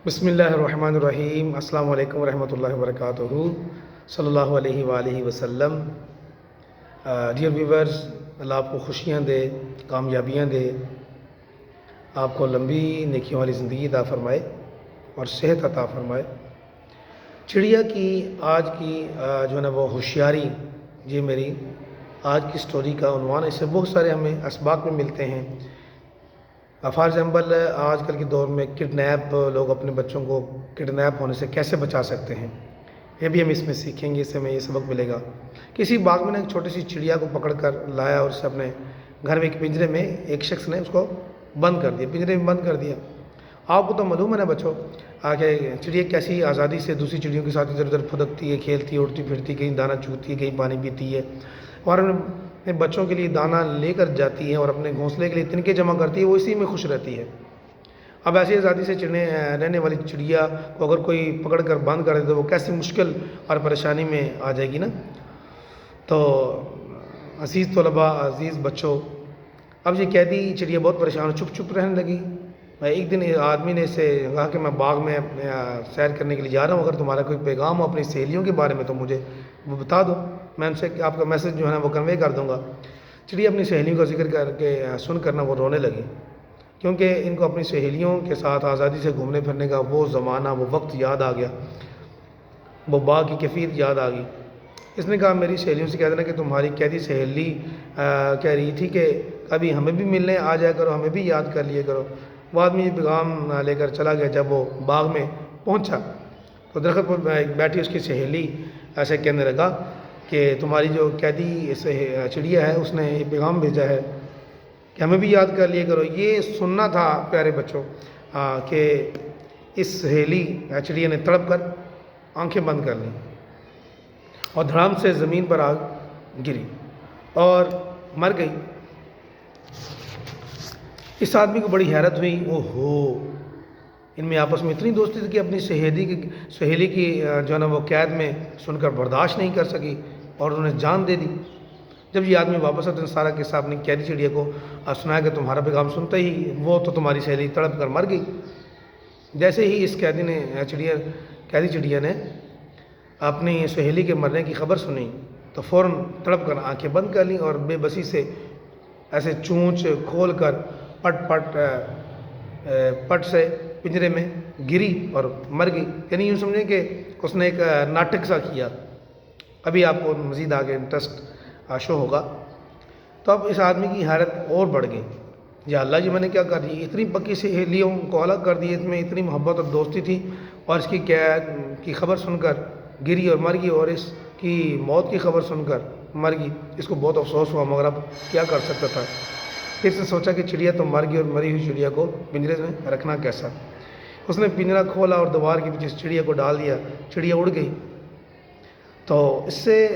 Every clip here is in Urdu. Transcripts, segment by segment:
بسم اللہ الرحمن الرحیم۔ السلام علیکم ورحمۃ اللہ وبرکاتہ۔ صلی اللہ علیہ وآلہ وسلم۔ ڈیئر ویورز، اللہ آپ کو خوشیاں دے، کامیابیاں دے، آپ کو لمبی نیکیوں والی زندگی عطا فرمائے اور صحت عطا فرمائے۔ چڑیا کی آج کی جو ہے نا وہ ہوشیاری، یہ میری آج کی سٹوری کا عنوان ہے۔ اس سے بہت سارے ہمیں اسباق میں ملتے ہیں۔ فار ایگزامپل، آج کل کے دور میں کڈنیپ، لوگ اپنے بچوں کو کڈنیپ ہونے سے کیسے بچا سکتے ہیں، یہ بھی ہم اس میں سیکھیں گے۔ اس سے ہمیں یہ سبق ملے گا۔ کسی باغ میں نے ایک چھوٹی سی چڑیا کو پکڑ کر لایا اور اسے اپنے گھر میں ایک پنجرے میں ایک شخص نے اس کو بند کر دیا، پنجرے میں بند کر دیا۔ آپ کو تو معلوم ہے نا بچوں، کہ چڑیا کیسی آزادی سے دوسری چڑیوں کے ساتھ ادھر ادھر پھدکتی ہے، کھیلتی ہے، اڑتی پھرتی، کہیں دانہ چوتی ہے، کہیں پانی پیتی ہے، اور اپنے بچوں کے لیے دانہ لے کر جاتی ہے اور اپنے گھونسلے کے لیے تنکے جمع کرتی ہے، وہ اسی میں خوش رہتی ہے۔ اب ایسی آزادی سے رہنے والی چڑیا کو اگر کوئی پکڑ کر بند کر دے تو وہ کیسی مشکل اور پریشانی میں آ جائے گی نا۔ تو عزیز طلباء، عزیز بچوں، اب یہ قیدی چڑیا بہت پریشان، چپ رہنے لگی۔ ایک دن آدمی نے اسے کہا کہ میں باغ میں سیر کرنے کے لیے جا رہا ہوں، اگر تمہارا کوئی پیغام ہو اپنی سہیلیوں کے بارے میں تو مجھے وہ بتا دو، میں ان سے آپ کا میسج جو ہے نا وہ کنوے کر دوں گا۔ چڑیا اپنی سہیلیوں کا ذکر کر کے سن کر نا وہ رونے لگی، کیونکہ ان کو اپنی سہیلیوں کے ساتھ آزادی سے گھومنے پھرنے کا وہ زمانہ، وہ وقت یاد آ گیا، وہ باغ کی کیفیت یاد آ گئی۔ اس نے کہا میری سہیلیوں سے کہہ دینا کہ تمہاری قیدی سہیلی کہہ رہی تھی کہ کبھی ہمیں بھی ملنے آ جایا کرو، ہمیں بھی یاد کر لیا کرو۔ وہ آدمی یہ پیغام لے کر چلا گیا۔ جب وہ باغ میں پہنچا تو درخت پر بیٹھی اس کی سہیلی ایسے کہنے لگا کہ تمہاری جو قیدی چڑیا ہے اس نے یہ پیغام بھیجا ہے کہ ہمیں بھی یاد کر لیا کرو۔ یہ سننا تھا پیارے بچوں کہ اس سہیلی چڑیا نے تڑپ کر آنکھیں بند کر لیں اور دھڑام سے زمین پر آ گری اور مر گئی۔ اس آدمی کو بڑی حیرت ہوئی، اوہو، ان میں آپس میں اتنی دوستی تھی کہ اپنی سہیلی کی جو ہے نا وہ قید میں سن کر برداشت نہیں کر سکی اور انہوں نے جان دے دی۔ جب یہ آدمی واپس آتے ہیں سارا قصہ اپنی قیدی چڑیا کو سنایا کہ تمہارا پیغام سنتے ہی وہ تو تمہاری سہیلی تڑپ کر مر گئی۔ جیسے ہی اس قیدی چڑیا نے اپنی سہیلی کے مرنے کی خبر سنی تو فوراً تڑپ کر آنکھیں بند کر لیں اور بے بسی سے ایسے چونچ کھول کر پٹ سے پنجرے میں گری اور مر گئی۔ یعنی یوں سمجھیں کہ اس نے ایک ناٹک سا کیا۔ ابھی آپ کو مزید آگے انٹرسٹ شو ہوگا۔ تو اب اس آدمی کی حیرت اور بڑھ گئی، یا اللہ جی میں نے کیا کر دی، اتنی پکی سہیلیوں کو الگ کر دی، اس میں اتنی محبت اور دوستی تھی اور اس کی قید کی خبر سن کر گری اور مر گئی، اور اس کی موت کی خبر سن کر مر گئی۔ اس کو بہت افسوس ہوا، مگر اب کیا کر سکتا تھا۔ پھر سے سوچا کہ چڑیا تو مر گئی اور مری ہوئی چڑیا کو پنجرے میں رکھنا کیسا۔ اس نے پنجرا کھولا اور دیوار کے پیچھے چڑیا کو ڈال دیا، چڑیا اڑ گئی۔ تو اس سے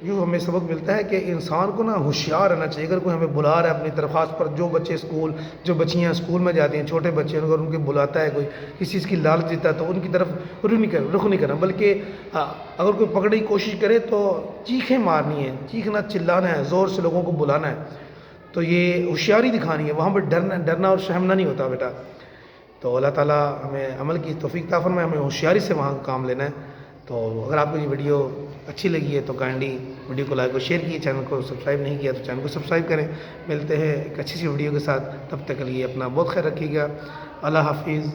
یوں ہمیں سبق ملتا ہے کہ انسان کو نا ہوشیار رہنا چاہیے۔ اگر کوئی ہمیں بلا رہا ہے اپنی درخواست پر، جو بچیاں اسکول میں جاتی ہیں، چھوٹے بچے، اگر ان کے بلاتا ہے کوئی، کسی چیز کی لالچ دیتا ہے تو ان کی طرف رخ نہیں کرنا، بلکہ اگر کوئی پکڑنے کی کوشش کرے تو چیخیں مارنی ہے، چیخنا چلانا ہے، زور سے لوگوں کو بلانا ہے، تو یہ ہوشیاری دکھانی ہے۔ وہاں پہ ڈرنا اور شہمنا نہیں ہوتا بیٹا۔ تو اللہ تعالیٰ ہمیں عمل کی توفیق عطا فرمائے، ہمیں ہوشیاری سے وہاں کام لینا ہے۔ تو اگر آپ کو یہ ویڈیو اچھی لگی ہے تو کائنڈلی ویڈیو کو لائک اور شیئر کیجیے، چینل کو سبسکرائب نہیں کیا تو چینل کو سبسکرائب کریں۔ ملتے ہیں ایک اچھی سی ویڈیو کے ساتھ، تب تک کے لیے اپنا بہت خیال رکھیے گا۔ اللہ حافظ۔